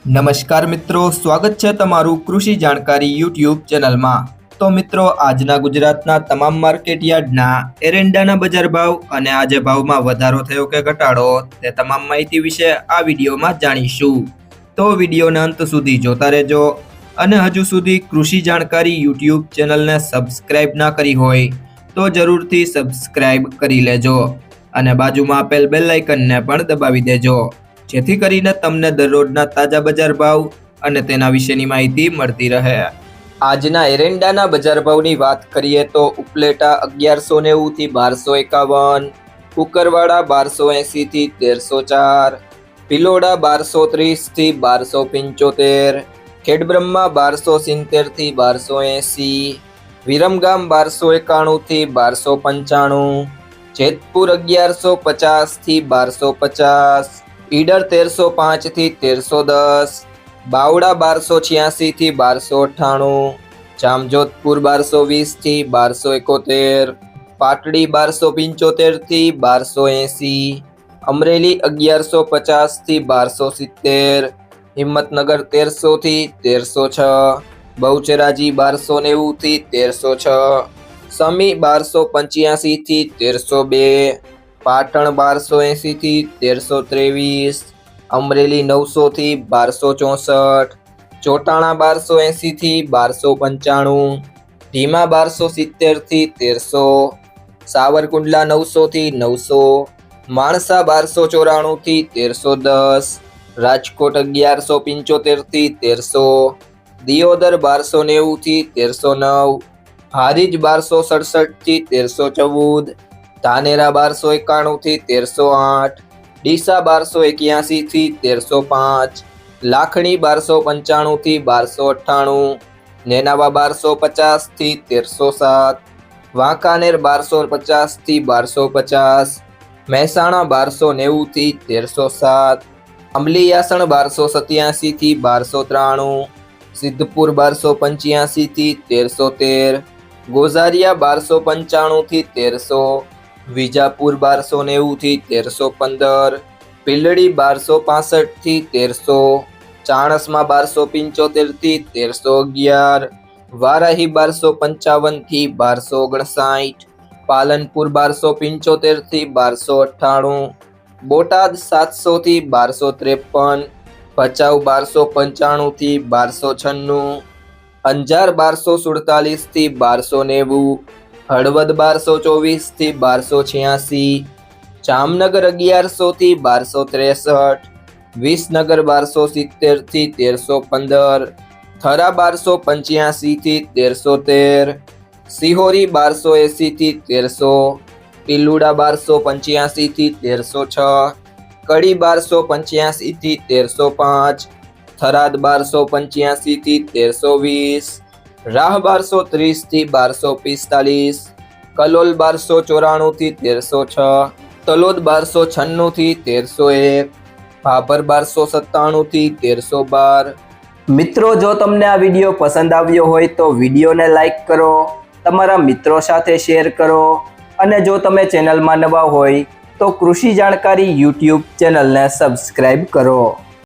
નમસ્કાર મિત્રો, સ્વાગત છે તમારું કૃષિ જાણકારી યુટ્યુબ ચેનલમાં। તો મિત્રો, આજના ગુજરાતના તમામ માર્કેટ યાર્ડના એરંડાના બજાર ભાવ અને આજે ભાવમાં વધારો થયો કે ઘટાડો તે તમામ માહિતી વિશે આ વિડીયોમાં જાણીશું। તો વિડીયોને અંત સુધી જોતા રહેજો અને હજુ સુધી કૃષિ જાણકારી યુટ્યુબ ચેનલને સબસ્ક્રાઇબ ના કરી હોય તો જરૂરથી સબસ્ક્રાઇબ કરી લેજો અને બાજુમાં આપેલ બેલ આઇકનને પણ દબાવી દેજો, જેથી કરીને તમને દરરોજના તાજા બજાર ભાવ અને તેના વિશેની માહિતી મળતી રહે। આજના એરંડાના બજાર ભાવની વાત કરીએ તો ઉપલેટા 1190 થી 1251, કુકરવાડા 1280 થી 1304, ભિલોડા 1230 થી 1275, ખેડબ્રહ્મા 1270 થી 1280, વિરમગામ 1291 થી 1295, જેતપુર 1150 થી 1250, ઈડર 1305 થી 1310, બાવડા 1286 થી 1298, જામજોધપુર 1220 થી 1271, પાટડી 1275 થી 1280, અમરેલી 1150 થી 1270, હિંમતનગર 1300 થી 1306, બહુચરાજી 1290 થી 1306, સમી 1285 થી 1302, પાટણ 1280 થી 1323, અમરેલી 900 થી 1264, ચોટાણા 1280 થી 1295, ઢીમા 1270 થી 1300, સાવરકુંડલા 900 થી 900, માણસા 1294 થી 1310, રાજકોટ 1175 થી 1300, દિયોદર 1290 થી 1309, હારીજ 1267 થી 1314, ધાનેરા 1291 થી 1308, ડીસા 1281 થી 1305, લાખણી 1295 થી 1298, નેનાવા 1250 થી 1307, વાંકાનેર 1250 થી 1250, મહેસાણા 1290 થી 1307, અમલીયાસણ 1287 થી 1293, સિદ્ધપુર 1285 થી 1313, ગોઝારિયા 1295 થી 1300, વિજાપુર 1290 થી 1315, પીલડી 1265 થી 1300, ચાણસમા 1275 થી 1311, વારાહી 1255 થી 1259, પાલનપુર 1275 થી 1298, બોટાદ 700 થી 1253, ભચાઉ 1295 થી 1296, અંજાર 1247 થી 1290, હળવદ 1224 થી 1286, જામનગર 1100 થી 1263, વિસનગર 1270 થી 1315, થરા 1285 થી 1313, સિહોરી 1280 થી 1300, પિલુડા 1285 થી 1306, કડી 1285 થી 1305, થરાદ 1285 થી 1320, રાહ 1230 થી 1245, કલોલ 1294 થી 1306, તલોદ 1296 થી 1301, ભાભર 1297 થી 1312। મિત્રો, જો તમને આ વિડીયો પસંદ આવ્યો હોય તો વિડીયોને લાઈક કરો, તમારા મિત્રો સાથે શેર કરો અને જો તમે ચેનલમાં નવા હોય તો કૃષિ જાણકારી યુટ્યુબ ચેનલને સબસ્ક્રાઈબ કરો।